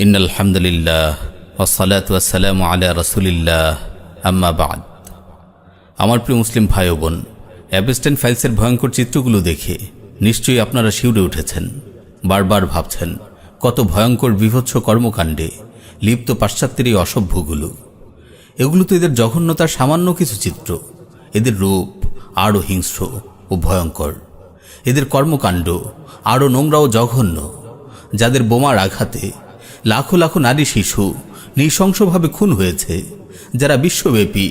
ইন্নাল হামদুলিল্লাহ ওয়াসসালাতু ওয়াসসালামু আলা রাসূলিল্লাহ আম্মা বাদ। আমার প্রিয় মুসলিম ভাই ও বোন, অ্যাপস্টাইন ফাইলসের ভয়ঙ্কর চিত্রগুলো দেখে নিশ্চয়ই আপনারা শিউরে উঠেছেন, বারবার ভাবছেন কত ভয়ঙ্কর বিভৎস কর্মকাণ্ডে লিপ্ত পাশ্চাত্যের এই অসভ্যগুলো। এগুলো তো এদের জঘন্যতার সামান্য কিছু চিত্র। এদের রূপ আরও হিংস্র ও ভয়ঙ্কর, এদের কর্মকাণ্ড আরও নোংরা ও জঘন্য। যাদের বোমার আঘাতে লাখো লাখো নারী শিশু নৃশংসভাবে খুন হয়েছে, যারা বিশ্বব্যাপী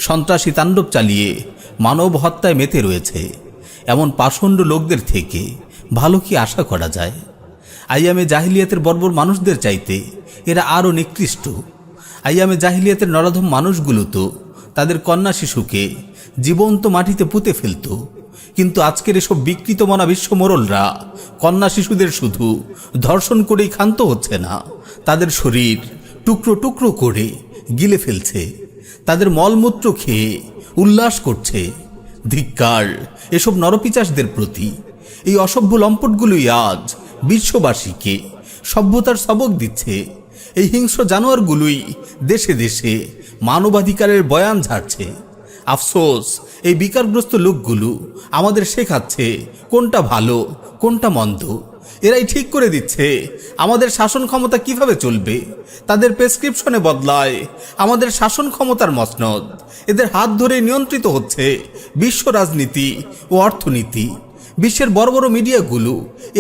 সন্ত্রাসী তাণ্ডব চালিয়ে মানব হত্যায় মেতে রয়েছে, এমন পাষণ্ড লোকদের থেকে ভালো কি আশা করা যায়? আইয়ামে জাহিলিয়াতের বর্বর মানুষদের চাইতে এরা আরও নিকৃষ্ট। আইয়ামে জাহিলিয়াতের নরাধম মানুষগুলো তো তাদের কন্যা শিশুকে জীবন্ত মাটিতে পুঁতে ফেলত, কিন্তু আজকের এসব বিকৃত মনা বিশ্বমোরলরা কন্যা শিশুদের শুধু ধর্ষণ করেই ক্ষান্ত হচ্ছে না, তাদের শরীর টুকরো টুকরো করে গিলে ফেলছে, তাদের মলমূত্র খেয়ে উল্লাস করছে। ধিক্কার এসব নরপিচাসদের প্রতি। এই অসভ্য লম্পটগুলোই আজ বিশ্ববাসীকে সভ্যতার সবক দিচ্ছে। এই হিংস্র জানোয়ারগুলোই দেশে দেশে মানবাধিকারের বয়ান ঝাড়ছে। আফসোস, এই বিকারগ্রস্ত লোকগুলো আমাদের শেখাচ্ছে কোনটা ভালো কোনটা মন্দ। এরাই ঠিক করে দিচ্ছে আমাদের শাসন ক্ষমতা কিভাবে চলবে। তাদের প্রেসক্রিপশনে বদলায় আমাদের শাসন ক্ষমতার মসনদ। এদের হাত ধরে নিয়ন্ত্রিত হচ্ছে বিশ্ব রাজনীতি ও অর্থনীতি। বিশ্বের বড় বড় মিডিয়াগুলো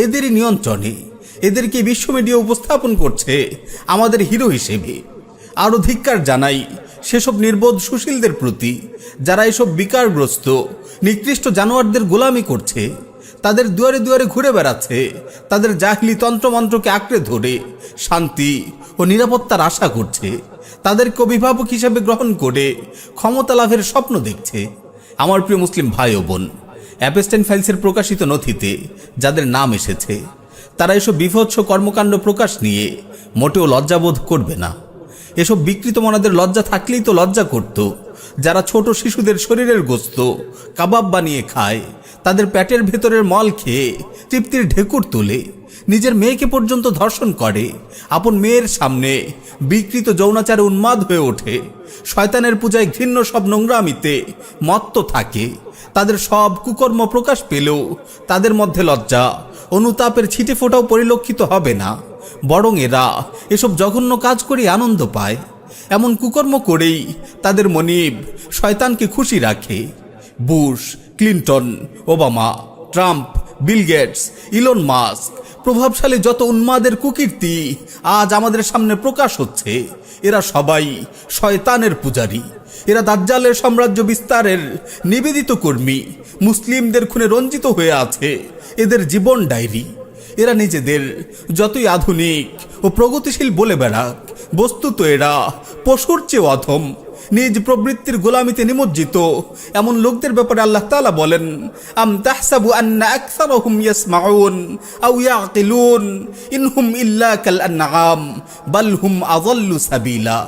এদেরই নিয়ন্ত্রণে। এদেরকে বিশ্ব মিডিয়া উপস্থাপন করছে আমাদের হিরো হিসেবে। আরও ধিক্কার জানাই সেসব নির্বোধ সুশীলদের প্রতি, যারা এসব বিকারগ্রস্ত নিকৃষ্ট জানোয়ারদের গোলামি করছে, তাদের দুয়ারে দুয়ারে ঘুরে বেড়াচ্ছে, তাদের জাহিলি তন্ত্রমন্ত্রকে আঁকড়ে ধরে শান্তি ও নিরাপত্তার আশা করছে, তাদেরকে অভিভাবক হিসেবে গ্রহণ করে ক্ষমতা লাভের স্বপ্ন দেখছে। আমার প্রিয় মুসলিম ভাই ও বোন, অ্যাপস্টাইন ফাইলসের প্রকাশিত নথিতে যাদের নাম এসেছে, তারা এসব বিভৎস কর্মকাণ্ড প্রকাশ নিয়ে মোটেও লজ্জাবোধ করবে না। এসব বিকৃত মনাদের লজ্জা থাকলেই তো লজ্জা করত যারা ছোট শিশুদের শরীরের গোস্ত কাবাব বানিয়ে খায়, তাদের পেটের ভেতরের মল খেয়ে তৃপ্তির ঢেকুর তোলে, নিজের মেয়েকে পর্যন্ত ধর্ষণ করে, আপন মেয়ের সামনে বিকৃত যৌনাচারে উন্মাদ হয়ে ওঠে, শয়তানের পূজায় ঘৃণ্য সব নোংরামিতে মত্ত থাকে। তাদের সব কুকর্ম প্রকাশ পেলেও তাদের মধ্যে লজ্জা অনুতাপের ছিটে ফোঁটাও পরিলক্ষিত হবে না, বরং এরা এসব জঘন্য কাজ করে আনন্দ পায়। এমন কুকর্ম করেই তাদের মনিব শয়তানকে খুশি রাখে। Bush, Clinton, Obama, Trump, Bill Gates, Elon Musk প্রভাবশালী যত উন্মাদের কুকীর্তি আজ আমাদের সামনে প্রকাশ হচ্ছে, এরা সবাই শয়তানের পূজারী। এরা দাজ্জালের সাম্রাজ্য বিস্তারের নিবেদিত কর্মী। মুসলিমদের খুনে রঞ্জিত হয়ে আছে এদের জীবন ডায়েরি। এরা নিজেদের যতই আধুনিক ও প্রগতিশীল বলে বেড়াক, বস্তুত এরা পশুর চেয়ে অধম, নিজ প্রবৃত্তির গোলামিতে নিমজ্জিত। এমন লোকদের ব্যাপারে আল্লাহ তাআলা বলেন, আম তাহসাবু আন্না আকসারহুম ইয়াসমাউন আও ইয়াকিলুন ইনহুম ইল্লা কাল আনআম বাল হুম আযাল্লু সাবিলা।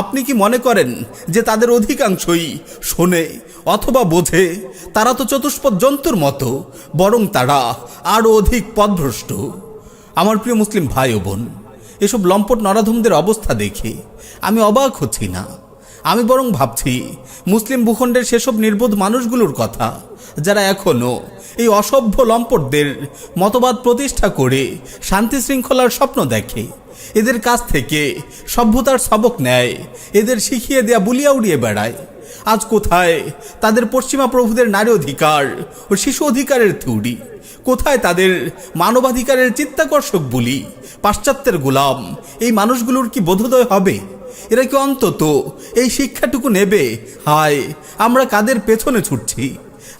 আপনি কি মনে করেন যে তাদের অধিকাংশই শোনে অথবা বোঝে? তারা তো চতুষ্পদ জন্তুর মতো, বরং তারা আরও অধিক পথভ্রষ্ট। আমার প্রিয় মুসলিম ভাই ও বোন, এসব লম্পট নরাধমদের অবস্থা দেখে আমি অবাক হচ্ছি না। আমি বরং ভাবছি মুসলিম ভূখণ্ডের সেসব নির্বোধ মানুষগুলোর কথা, যারা এখনও এই অসভ্য লম্পটদের মতবাদ প্রতিষ্ঠা করে শান্তি শৃঙ্খলার স্বপ্ন দেখে। এদের কাছ থেকে সভ্যতার সবক নেয়, এদের শিখিয়ে দেয়া বুলিয়া উড়িয়ে বেড়ায়। আজ কোথায় তাদের পশ্চিমা প্রভুদের নারী অধিকার ও শিশু অধিকারের থিওরি? কোথায় তাদের মানবাধিকারের চিত্তাকর্ষক বুলি? পাশ্চাত্যের গোলাম এই মানুষগুলোর কি বোধোদয় হবে? এরা কি অন্তত এই শিক্ষাটুকু নেবে? হায়, আমরা কাদের পেছনে ছুটছি?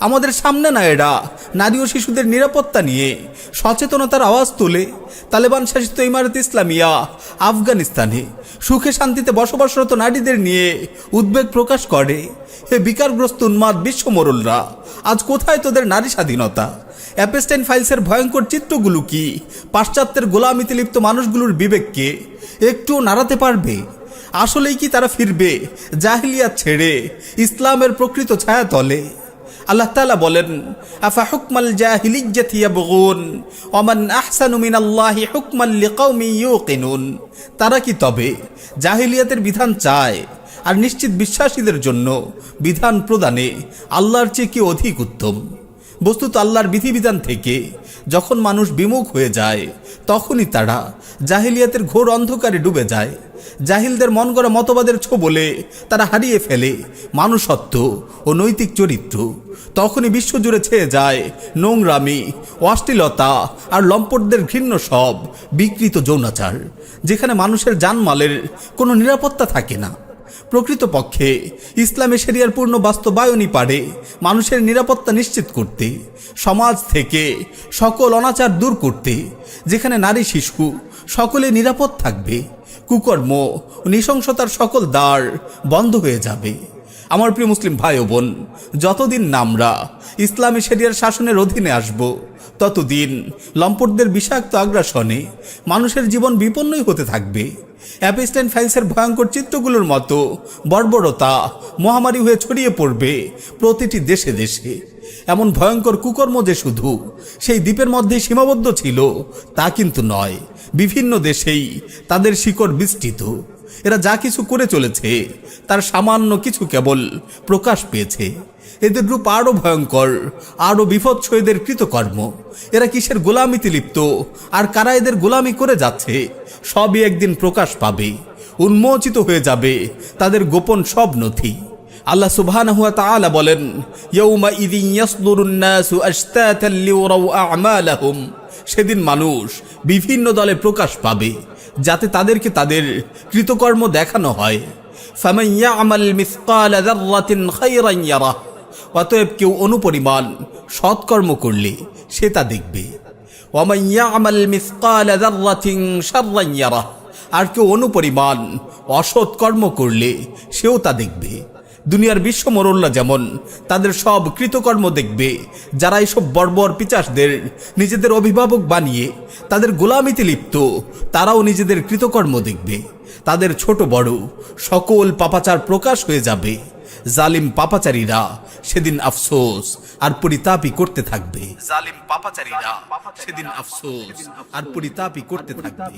আমাদের সামনে না এরা নারী ও শিশুদের নিরাপত্তা নিয়ে সচেতনতার আওয়াজ তোলে? তালেবান শাসিত ইমারত ইসলামিয়া আফগানিস্তানে সুখে শান্তিতে বসবাসরত নারীদের নিয়ে উদ্বেগ প্রকাশ করে। হে বিকারগ্রস্ত উন্মাদ বিশ্বমোরলরা, আজ কোথায় তোদের নারী স্বাধীনতা? অ্যাপস্টাইন ফাইলসের ভয়ঙ্কর চিত্রগুলো কি পাশ্চাত্যের গোলামিতে লিপ্ত মানুষগুলোর বিবেককে একটুও নাড়াতে পারবে? আসলেই কি তারা ফিরবে জাহিলিয়াত ছেড়ে ইসলামের প্রকৃত ছায়া তলে? আল্লাহ তাআলা বলেন, আফা হুকমাল জাহিলিয়্যাতি ইয়াবগুন ওয়া মান আহসানু মিনাল্লাহি হুকমান লিকাওমিন ইউকিনুন। তারা কি তবে জাহিলিয়াতের বিধান চায় আর নিশ্চিত বিশ্বাসীদের জন্য বিধান প্রদানে আল্লাহর চেয়ে কি অধিক উত্তম? বস্তুত আল্লাহর বিধিবিধান থেকে যখন মানুষ বিমুখ হয়ে যায় তখনই তারা জাহিলিয়াতের ঘোর অন্ধকারে ডুবে যায়। জাহিলদের মন গড়া মতবাদের ছোবলে তারা হারিয়ে ফেলে মানুষত্ব ও নৈতিক চরিত্র। তখনই বিশ্বজুড়ে ছেয়ে যায় নোংরামি, অশ্লীলতা আর লম্পটদের ঘৃণ্য সব বিকৃত যৌনাচার, যেখানে মানুষের জানমালের কোনো নিরাপত্তা থাকে না। প্রকৃতপক্ষে ইসলামে শরিয়ার পূর্ণ বাস্তবায়নই পারে মানুষের নিরাপত্তা নিশ্চিত করতে, সমাজ থেকে সকল অনাচার দূর করতে, যেখানে নারী শিশু সকলে নিরাপদ থাকবে, কুকর্ম ও নৃশংসতার সকল দ্বার বন্ধ হয়ে যাবে। আমার প্রিয় মুসলিম ভাই ও বোন, যতদিন না আমরা ইসলামী শরিয়ার শাসনের অধীনে আসব, ততদিন লম্পটদের বিষাক্ত আগ্রাসনে মানুষের জীবন বিপন্নই হতে থাকবে। অ্যাপস্টাইন ফাইলসের ভয়ঙ্কর চিত্রগুলোর মতো বর্বরতা মহামারী হয়ে ছড়িয়ে পড়বে প্রতিটি দেশে দেশে। এমন ভয়ঙ্কর কুকর্ম যে শুধু সেই দ্বীপের মধ্যেই সীমাবদ্ধ ছিল তা কিন্তু নয়, বিভিন্ন দেশেই তাদের শিকড় বিস্তৃত। এরা যা কিছু করে চলেছে তার সামান্য কিছু কেবল প্রকাশ পেয়েছে। এদের রূপ আরও ভয়ঙ্কর, আরও বিভৎস এদের কৃতকর্ম। এরা কিসের গোলামিতে লিপ্ত আর কারা এদের গোলামি করে যাচ্ছে সবই একদিন প্রকাশ পাবে, উন্মোচিত হয়ে যাবে তাদের গোপন সব নথি। আল্লাহ সুবহানাহু ওয়া তাআলা বলেন, ইয়াউমা ইযিন ইয়াসদুরুন নাসু আশতাতান লিউরাউ আ'মালাহুম। সেদিন মানুষ বিভিন্ন দলে প্রকাশ পাবে যাতে তাদেরকে তাদের কৃতকর্ম দেখানো হয়। ফামান ইয়া'মাল মিসকালা যাররাতিন খায়রান ইয়ারাহ। অতএব কেউ অনুপরিমাণ সৎকর্ম করলে সে তা দেখবে। ওয়া মান ইয়া'মাল মিসকালা যাররাতিন শাররান ইয়ারাহ। আর কেউ অনুপরিমাণ অসৎকর্ম করলে সেও তা দেখবে। দুনিয়ার বিশ্বমোরল্লা যেমন তাদের সব কৃতকর্ম দেখবে, যারা এইসব বর্বর পিচাসদের নিজেদের অভিভাবক বানিয়ে তাদের গোলামিতে লিপ্ত, তারাও নিজেদের কৃতকর্ম দেখবে। তাদের ছোট বড় সকল পাপাচার প্রকাশ হয়ে যাবে। জালিম পাপাচারীরা সেদিন আফসোস আর পরিতাপই করতে থাকবে। জালিম পাপাচারীরা সেদিন আফসোস আর পরিতাপই করতে থাকবে।